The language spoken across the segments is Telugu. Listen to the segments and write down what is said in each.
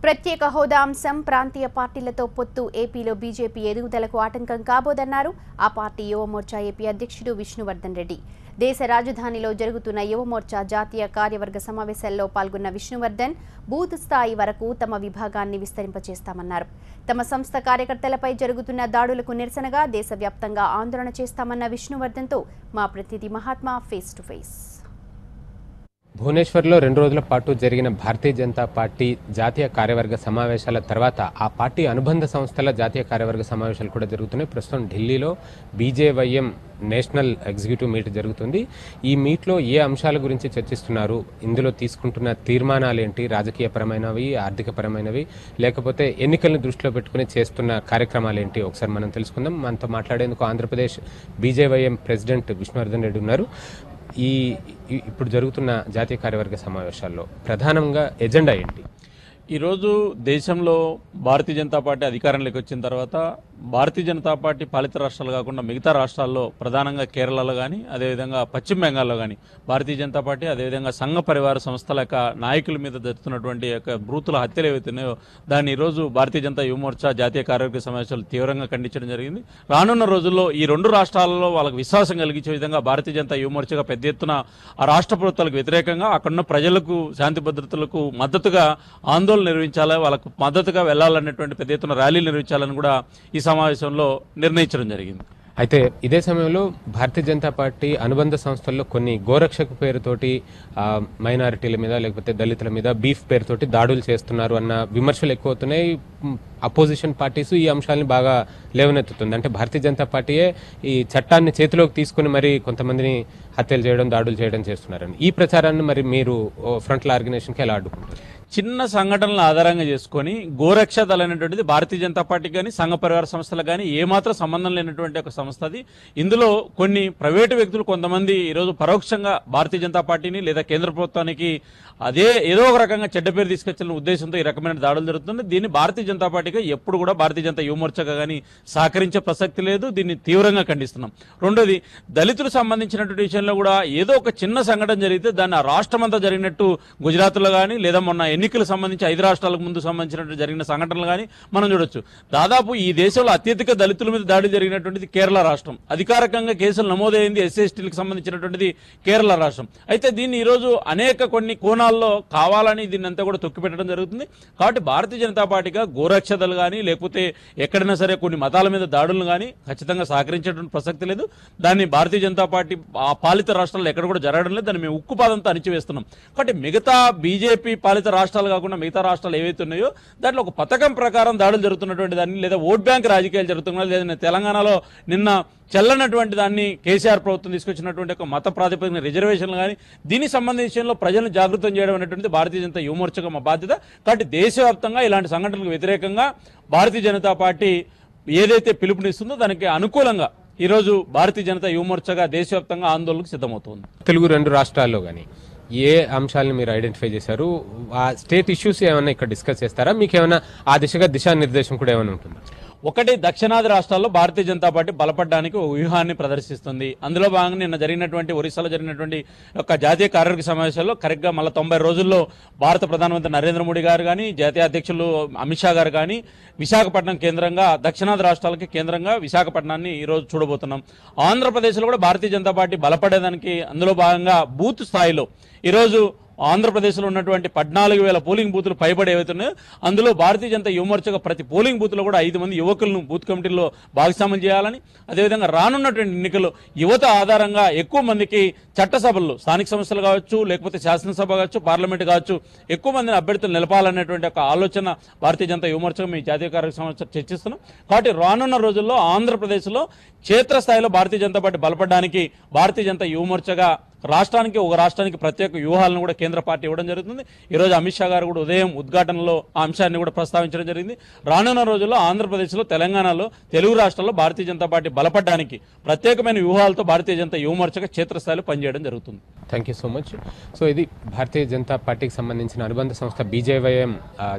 ప్రత్యేక హోదా అంశం ప్రాంతీయ పార్టీలతో పొత్తు ఏపీలో బీజేపీ ఎదుగుదలకు ఆటంకం కాబోదన్నారు ఆ పార్టీ యువమోర్చా ఏపీ అధ్యక్షుడు విష్ణువర్ధన్ రెడ్డి. దేశ రాజధానిలో జరుగుతున్న యువమోర్చా జాతీయ కార్యవర్గ సమావేశాల్లో పాల్గొన్న విష్ణువర్ధన్ బూత్ స్థాయి వరకు తమ విభాగాన్ని విస్తరింపచేస్తామన్నారు. తమ సంస్థ కార్యకర్తలపై జరుగుతున్న దాడులకు నిరసనగా దేశవ్యాప్తంగా ఆందోళన చేస్తామన్న విష్ణువర్ధన్తో మా ప్రతినిధి మహాత్మా ఫేస్ టు ఫేస్. భువనేశ్వర్లో 2 రోజుల పాటు జరిగిన భారతీయ జనతా పార్టీ జాతీయ కార్యవర్గ సమావేశాల తర్వాత ఆ పార్టీ అనుబంధ సంస్థల జాతీయ కార్యవర్గ సమావేశాలు కూడా జరుగుతున్నాయి. ప్రస్తుతం ఢిల్లీలో బీజేవైఎం నేషనల్ ఎగ్జిక్యూటివ్ మీట్ జరుగుతుంది. ఈ మీట్లో ఏ అంశాల గురించి చర్చిస్తున్నారు, ఇందులో తీసుకుంటున్న తీర్మానాలు ఏంటి, రాజకీయపరమైనవి, ఆర్థికపరమైనవి, లేకపోతే ఎన్నికలను దృష్టిలో పెట్టుకుని చేస్తున్న కార్యక్రమాలు ఏంటి, ఒకసారి మనం తెలుసుకుందాం. మనతో మాట్లాడేందుకు ఆంధ్రప్రదేశ్ బీజేవైఎం ప్రెసిడెంట్ విష్ణువర్ధన్ రెడ్డి ఉన్నారు. ఇప్పుడు జరుగుతున్న జాతీయ కార్యవర్గ సమావేశాల్లో ప్రధానంగా ఎజెండా ఏంటి? ఈరోజు దేశంలో భారతీయ జనతా పార్టీ అధికారంలోకి వచ్చిన తర్వాత భారతీయ జనతా పార్టీ పాలిత రాష్ట్రాలు కాకుండా మిగతా రాష్ట్రాల్లో ప్రధానంగా కేరళలో కానీ అదేవిధంగా పశ్చిమ బెంగాల్లో కానీ భారతీయ జనతా పార్టీ అదేవిధంగా సంఘ పరివార సంస్థల యొక్క నాయకుల మీద జరుగుతున్నటువంటి యొక్క బ్రూతుల హత్యలు ఏవైతున్నాయో దాన్ని ఈరోజు భారతీయ జనతా యువమోర్చా జాతీయ కార్యవర్గ సమావేశాలు తీవ్రంగా ఖండించడం జరిగింది. రానున్న రోజుల్లో ఈ 2 రాష్ట్రాలలో వాళ్ళకి విశ్వాసం కలిగించే విధంగా భారతీయ జనతా యువమోర్చాగా పెద్ద ఎత్తున ఆ రాష్ట్ర ప్రభుత్వాలకు వ్యతిరేకంగా అక్కడున్న ప్రజలకు శాంతి భద్రతలకు మద్దతుగా ఆందోళన నిర్వహించాలి, వాళ్ళకు మద్దతుగా వెళ్లాలనేటువంటి పెద్ద ఎత్తున ర్యాలీలు నిర్వహించాలని కూడా ఈ సమావేశంలో నిర్ణయించడం జరిగింది. అయితే ఇదే సమయంలో భారతీయ జనతా పార్టీ అనుబంధ సంస్థల్లో కొన్ని గోరక్షక పేరుతోటి మైనారిటీల మీద లేకపోతే దళితుల మీద బీఫ్ పేరుతోటి దాడులు చేస్తున్నారు అన్న విమర్శలు ఎక్కువ అవుతున్నాయి. అపోజిషన్ పార్టీస్ ఈ అంశాలని బాగా లేవనెత్తుతుంది. అంటే భారతీయ జనతా పార్టీయే ఈ చట్టాన్ని చేతిలోకి తీసుకుని మరి కొంతమందిని హత్యలు చేయడం, దాడులు చేయడం చేస్తున్నారని ఈ ప్రచారాన్ని మరి మీరు ఫ్రంట్ల ఆర్గనైజేషన్కి ఎలా అడ్డుకుంటారు? చిన్న సంఘటనలను ఆధారంగా చేసుకొని గోరక్ష దళ అనేటువంటిది భారతీయ జనతా పార్టీకి కానీ సంఘ పరివార సంస్థలకు కానీ ఏమాత్రం సంబంధం లేనటువంటి ఒక సంస్థ అది. ఇందులో కొన్ని ప్రైవేటు వ్యక్తులు కొంతమంది ఈరోజు పరోక్షంగా భారతీయ జనతా పార్టీని లేదా కేంద్ర ప్రభుత్వానికి అదే ఏదో ఒక రకంగా చెడ్డ పేరు తీసుకొచ్చిన ఉద్దేశంతో ఈ రకమైన దాడులు జరుగుతుంది. దీన్ని భారతీయ జనతా పార్టీగా ఎప్పుడు కూడా భారతీయ జనతా యువమోర్చాగా కానీ సహకరించే ప్రసక్తి లేదు. దీన్ని తీవ్రంగా ఖండిస్తున్నాం. రెండోది, దళితులకు సంబంధించినటువంటి విషయంలో కూడా ఏదో ఒక చిన్న సంఘటన జరిగితే దాన్ని రాష్ట్రమంతా జరిగినట్టు గుజరాత్లో కానీ లేదా మొన్న ఎన్నికలకు సంబంధించి 5 రాష్ట్రాలకు ముందు సంబంధించినట్టు జరిగిన సంఘటనలు కానీ మనం చూడొచ్చు. దాదాపు ఈ దేశంలో అత్యధిక దళితుల మీద దాడి జరిగినటువంటిది కేరళ రాష్ట్రం. అధికారికంగా కేసులు నమోదైంది ఎస్సీఎస్టీలకు సంబంధించినటువంటిది కేరళ రాష్ట్రం. అయితే దీన్ని ఈరోజు అనేక కొన్ని కోణాల్లో కావాలని దీన్ని అంతా కూడా తొక్కిపెట్టడం జరుగుతుంది. కాబట్టి భారతీయ జనతా పార్టీగా గోరక్షదలు కానీ లేకపోతే ఎక్కడైనా సరే కొన్ని మతాల మీద దాడులను కానీ ఖచ్చితంగా సహకరించేటువంటి ప్రసక్తి లేదు. దాన్ని భారతీయ జనతా పార్టీ ఆ పాలిత రాష్ట్రాల్లో ఎక్కడ కూడా జరగడం లేదు. దాన్ని మేము ఉక్కుపాదంతో అణిచివేస్తున్నాం. కాబట్టి మిగతా బీజేపీ పాలిత రాష్ట్రాలు కాకుండా మిగతా రాష్ట్రాలు ఏవైతే ఉన్నాయో దాంట్లో ఒక పథకం ప్రకారం దాడులు జరుగుతున్నటువంటి దాన్ని లేదా ఓట్ బ్యాంక్ రాజకీయాలు జరుగుతున్నాయి లేదా తెలంగాణలో నిన్న చెల్లనటువంటి దాన్ని కేసీఆర్ ప్రభుత్వం తీసుకొచ్చినటువంటి ఒక మత ప్రాతిపదికన రిజర్వేషన్లు కానీ దీనికి సంబంధించిన విషయంలో ప్రజలను జాగృతం చేయడం అనేటువంటిది భారతీయ జనతా యువమోర్చాగా మా బాధ్యత. కాబట్టి దేశవ్యాప్తంగా ఇలాంటి సంఘటనలకు వ్యతిరేకంగా భారతీయ జనతా పార్టీ ఏదైతే పిలుపునిస్తుందో దానికి అనుకూలంగా ఈరోజు భారతీయ జనతా యువమోర్చాగా దేశవ్యాప్తంగా ఆందోళనకు సిద్ధమవుతోంది. తెలుగు 2 రాష్ట్రాల్లో కానీ ఏ అంశాలను మీరు ఐడెంటిఫై చేశారు? ఆ స్టేట్ ఇష్యూస్ ఏమైనా ఇక్కడ డిస్కస్ చేస్తారా? మీకు ఏమైనా ఆ దిశగా దిశానిర్దేశం కూడా ఏమైనా ఉంటుందా? ఒకటి, దక్షిణాది రాష్ట్రాల్లో భారతీయ జనతా పార్టీ బలపడడానికి ఒక వ్యూహాన్ని ప్రదర్శిస్తుంది. అందులో భాగంగా నిన్న జరిగినటువంటి ఒరిస్సాలో జరిగినటువంటి ఒక జాతీయ కార్యవర్గ సమావేశాల్లో కరెక్ట్గా మళ్ళీ 90 రోజుల్లో భారత ప్రధానమంత్రి నరేంద్ర మోడీ గారు కానీ జాతీయ అధ్యక్షులు అమిత్ షా గారు కానీ విశాఖపట్నం కేంద్రంగా దక్షిణాది రాష్ట్రాలకి కేంద్రంగా విశాఖపట్నాన్ని ఈరోజు చూడబోతున్నాం. ఆంధ్రప్రదేశ్లో కూడా భారతీయ జనతా పార్టీ బలపడేదానికి అందులో భాగంగా బూత్ స్థాయిలో ఈరోజు ఆంధ్రప్రదేశ్లో ఉన్నటువంటి 14,000 పోలింగ్ బూతులు పైబడి ఏవైతున్నాయో అందులో భారతీయ జనతా యువమోర్చాగా ప్రతి పోలింగ్ బూత్లో కూడా 5 మంది యువకులను బూత్ కమిటీల్లో భాగస్వామ్యం చేయాలని, అదేవిధంగా రానున్నటువంటి ఎన్నికల్లో యువత ఆధారంగా ఎక్కువ మందికి చట్టసభల్లో స్థానిక సంస్థలు కావచ్చు లేకపోతే శాసనసభ కావచ్చు పార్లమెంట్ కావచ్చు ఎక్కువ మందిని అభ్యర్థులు నిలపాలనేటువంటి ఒక ఆలోచన భారతీయ జనతా యువమోర్చాగా మీ జాతీయ కార్యవర్గ సమావేశం చర్చిస్తున్నాం. కాబట్టి రానున్న రోజుల్లో ఆంధ్రప్రదేశ్లో క్షేత్రస్థాయిలో భారతీయ జనతా పార్టీ బలపడడానికి భారతీయ జనతా యువమోర్చాగా ఒక రాష్ట్రానికి ప్రత్యేక వ్యూహాలను కూడా కేంద్ర పార్టీ ఇవ్వడం జరుగుతుంది. ఈరోజు అమిత్ షా గారు కూడా ఉదయం ఉద్ఘాటనలో ఆ అంశాన్ని కూడా ప్రస్తావించడం జరిగింది. రానున్న రోజుల్లో ఆంధ్రప్రదేశ్లో తెలంగాణలో తెలుగు రాష్ట్రాల్లో భారతీయ జనతా పార్టీ బలపడడానికి ప్రత్యేకమైన వ్యూహాలతో భారతీయ జనతా యువమోర్చాగా క్షేత్రస్థాయిలో పనిచేయడం జరుగుతుంది. Thank you so much. So ఇది భారతీయ జనతా పార్టీకి సంబంధించిన అనుబంధ సంస్థ బీజేవైఎం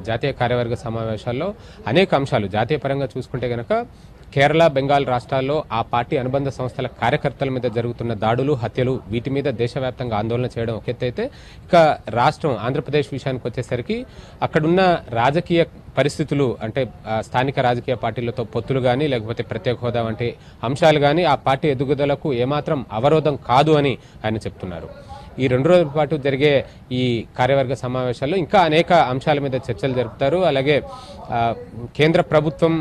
జాతీయ కార్యవర్గ సమావేశాల్లో అనేక అంశాలు జాతీయ పరంగా చూసుకుంటే కనుక కేరళ, బెంగాల్ రాష్ట్రాల్లో ఆ పార్టీ అనుబంధ సంస్థల కార్యకర్తల మీద జరుగుతున్న దాడులు, హత్యలు వీటి మీద దేశవ్యాప్తంగా ఆందోళన చేయడం ఒక ఎత్తు అయితే, ఇక రాష్ట్రం ఆంధ్రప్రదేశ్ విషయానికి వచ్చేసరికి అక్కడున్న రాజకీయ పరిస్థితులు అంటే స్థానిక రాజకీయ పార్టీలతో పొత్తులు కానీ లేకపోతే ప్రత్యేక హోదా వంటి అంశాలు కానీ ఆ పార్టీ ఎదుగుదలకు ఏమాత్రం అవరోధం కాదు అని ఆయన చెప్తున్నారు. ఈ 2 రోజుల పాటు జరిగే ఈ కార్యవర్గ సమావేశాల్లో ఇంకా అనేక అంశాల మీద చర్చలు జరుపుతారు. అలాగే కేంద్ర ప్రభుత్వం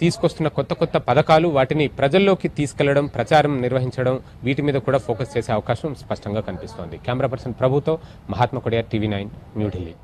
తీసుకొస్తున్న కొత్త పథకాలు వాటిని ప్రజల్లోకి తీసుకెళ్లడం, ప్రచారం నిర్వహించడం వీటి మీద కూడా ఫోకస్ చేసే అవకాశం స్పష్టంగా కనిపిస్తోంది. కెమెరా పర్సన్ ప్రభుతో మహాత్మా కొడియార్, TV9 న్యూఢిల్లీ.